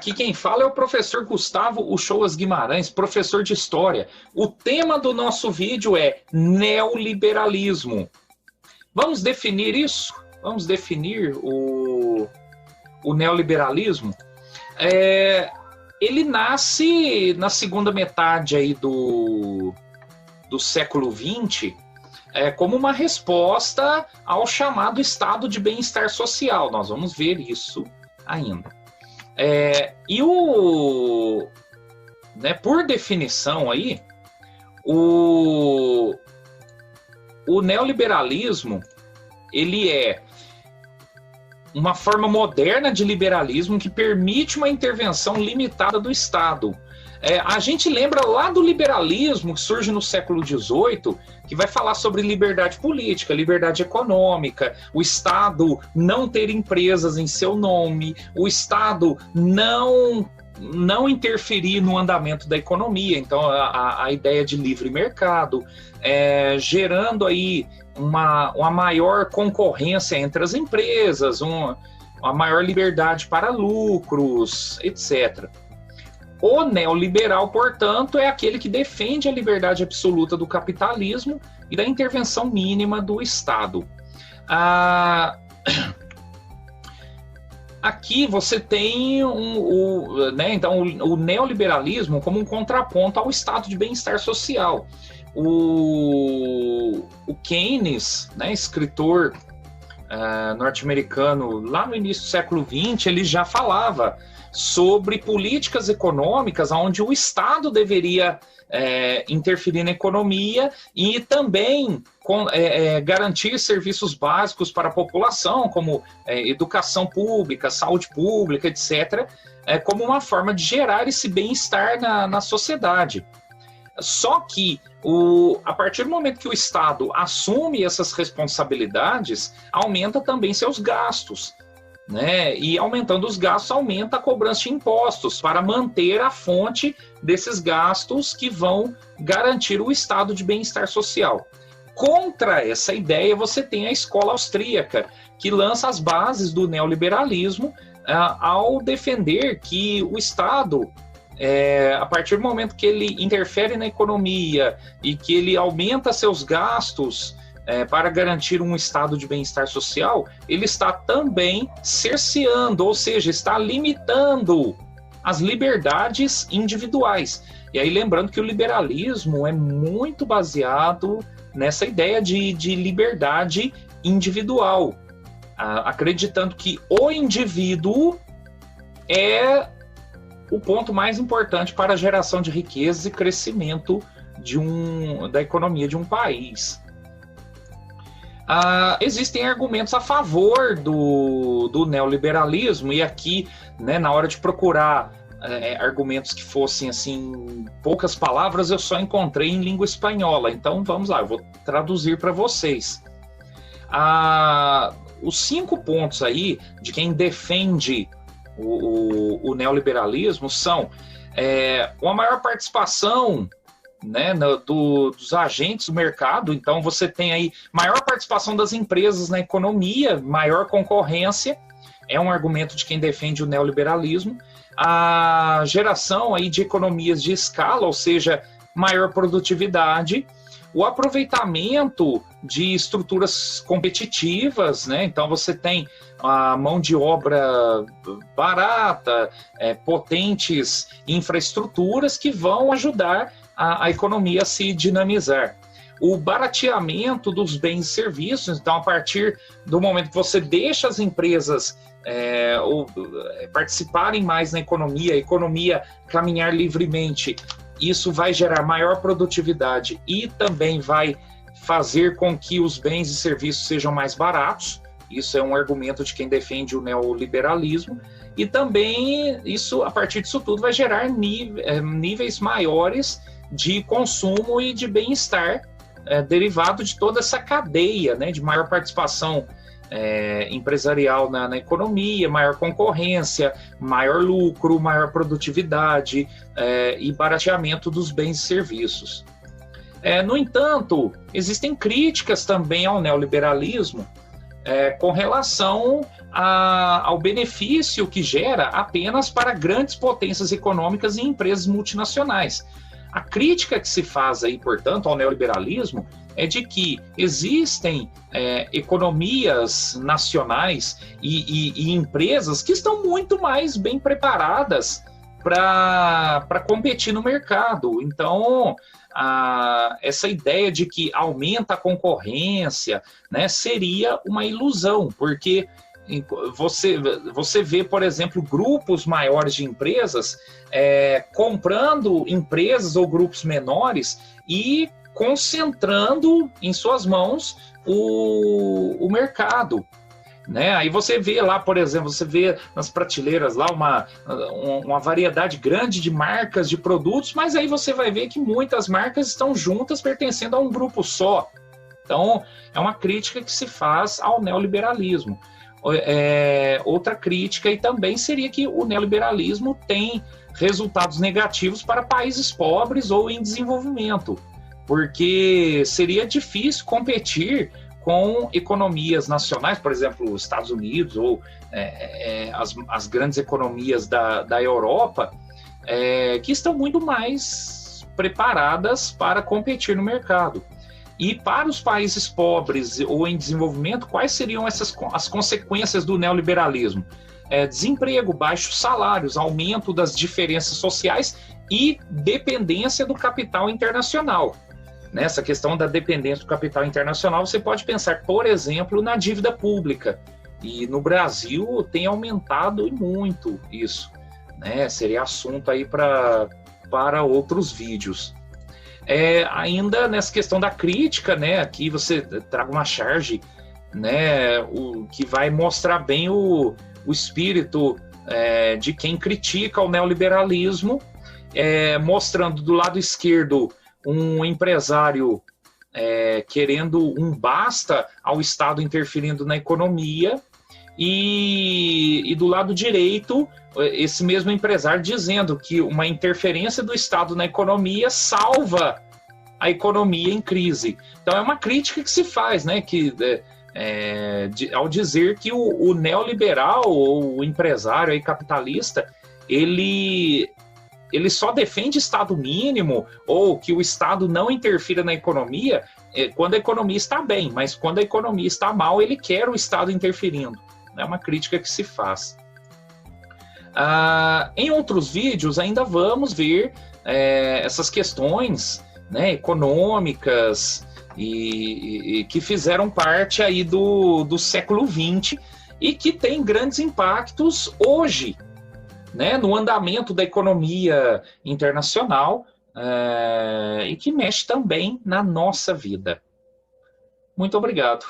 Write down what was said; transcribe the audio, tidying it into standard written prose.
Aqui quem fala é o professor Gustavo Uchoas Guimarães, professor de História. O tema do nosso vídeo é neoliberalismo. Vamos definir isso? Vamos definir o neoliberalismo? Ele nasce na segunda metade aí do século XX como uma resposta ao chamado estado de bem-estar social. Nós vamos ver isso ainda. Por definição aí, o neoliberalismo ele é uma forma moderna de liberalismo que permite uma intervenção limitada do Estado. A gente lembra lá do liberalismo que surge no século XVIII, que vai falar sobre liberdade política, liberdade econômica, o Estado não ter empresas em seu nome, o Estado não interferir no andamento da economia. Então, a ideia de livre mercado, gerando aí uma maior concorrência entre as empresas, uma maior liberdade para lucros, etc. O neoliberal, portanto, é aquele que defende a liberdade absoluta do capitalismo e da intervenção mínima do Estado. Aqui você tem o neoliberalismo como um contraponto ao estado de bem-estar social. O Keynes, escritor norte-americano, lá no início do século XX, ele já falava sobre políticas econômicas onde o Estado deveria interferir na economia e também garantir serviços básicos para a população, como educação pública, saúde pública, etc., como uma forma de gerar esse bem-estar na sociedade. Só que, a partir do momento que o Estado assume essas responsabilidades, aumenta também seus gastos. E aumentando os gastos, aumenta a cobrança de impostos para manter a fonte desses gastos que vão garantir o estado de bem-estar social. Contra essa ideia, você tem a escola austríaca, que lança as bases do neoliberalismo ao defender que o Estado, a partir do momento que ele interfere na economia e que ele aumenta seus gastos para garantir um estado de bem-estar social, ele está também cerceando, ou seja, está limitando as liberdades individuais. E aí lembrando que o liberalismo é muito baseado nessa ideia de liberdade individual, acreditando que o indivíduo é o ponto mais importante para a geração de riquezas e crescimento da economia de um país. Existem argumentos a favor do neoliberalismo, e aqui, na hora de procurar argumentos que fossem assim poucas palavras, eu só encontrei em língua espanhola. Então vamos lá, eu vou traduzir para vocês. Os 5 pontos aí de quem defende o neoliberalismo são uma maior participação dos agentes do mercado. Então você tem aí maior participação das empresas na economia, maior concorrência, é um argumento de quem defende o neoliberalismo. A geração aí de economias de escala, ou seja, maior produtividade, o aproveitamento de estruturas competitivas, então você tem a mão de obra barata, potentes infraestruturas que vão ajudar a economia a se dinamizar. O barateamento dos bens e serviços, então a partir do momento que você deixa as empresas participarem mais na economia, a economia caminhar livremente, isso vai gerar maior produtividade e também vai fazer com que os bens e serviços sejam mais baratos. Isso é um argumento de quem defende o neoliberalismo. E também, a partir disso tudo, vai gerar níveis maiores de consumo e de bem-estar derivado de toda essa cadeia, de maior participação empresarial na economia, maior concorrência, maior lucro, maior produtividade e barateamento dos bens e serviços. No entanto, existem críticas também ao neoliberalismo, com relação ao benefício que gera apenas para grandes potências econômicas e empresas multinacionais. A crítica que se faz aí, portanto, ao neoliberalismo é de que existem economias nacionais e empresas que estão muito mais bem preparadas para competir no mercado. Então, essa ideia de que aumenta a concorrência, né, seria uma ilusão, porque você vê, por exemplo, grupos maiores de empresas comprando empresas ou grupos menores e concentrando em suas mãos o mercado. Né? Aí você vê lá, por exemplo, você vê nas prateleiras lá uma variedade grande de marcas, de produtos, mas aí você vai ver que muitas marcas estão juntas, pertencendo a um grupo só. Então, é uma crítica que se faz ao neoliberalismo. Outra crítica e também seria que o neoliberalismo tem resultados negativos para países pobres ou em desenvolvimento, porque seria difícil competir com economias nacionais, por exemplo, os Estados Unidos ou as grandes economias da Europa, que estão muito mais preparadas para competir no mercado. E para os países pobres ou em desenvolvimento, quais seriam as consequências do neoliberalismo? Desemprego, baixos salários, aumento das diferenças sociais e dependência do capital internacional. Nessa questão da dependência do capital internacional, você pode pensar, por exemplo, na dívida pública. E no Brasil tem aumentado muito isso, né? Seria assunto aí para outros vídeos. Ainda nessa questão da crítica, né? Aqui você traga uma charge, né? Que vai mostrar bem o espírito de quem critica o neoliberalismo, mostrando do lado esquerdo um empresário querendo um basta ao Estado interferindo na economia, e do lado direito, esse mesmo empresário dizendo que uma interferência do Estado na economia salva a economia em crise. Então é uma crítica que se faz, né, ao dizer que o neoliberal ou o empresário aí capitalista, ele só defende Estado mínimo ou que o Estado não interfira na economia quando a economia está bem, mas quando a economia está mal, ele quer o Estado interferindo. É uma crítica que se faz. Em outros vídeos ainda vamos ver essas questões, né, econômicas e que fizeram parte aí do século XX e que tem grandes impactos hoje, né, no andamento da economia internacional e que mexe também na nossa vida. Muito obrigado.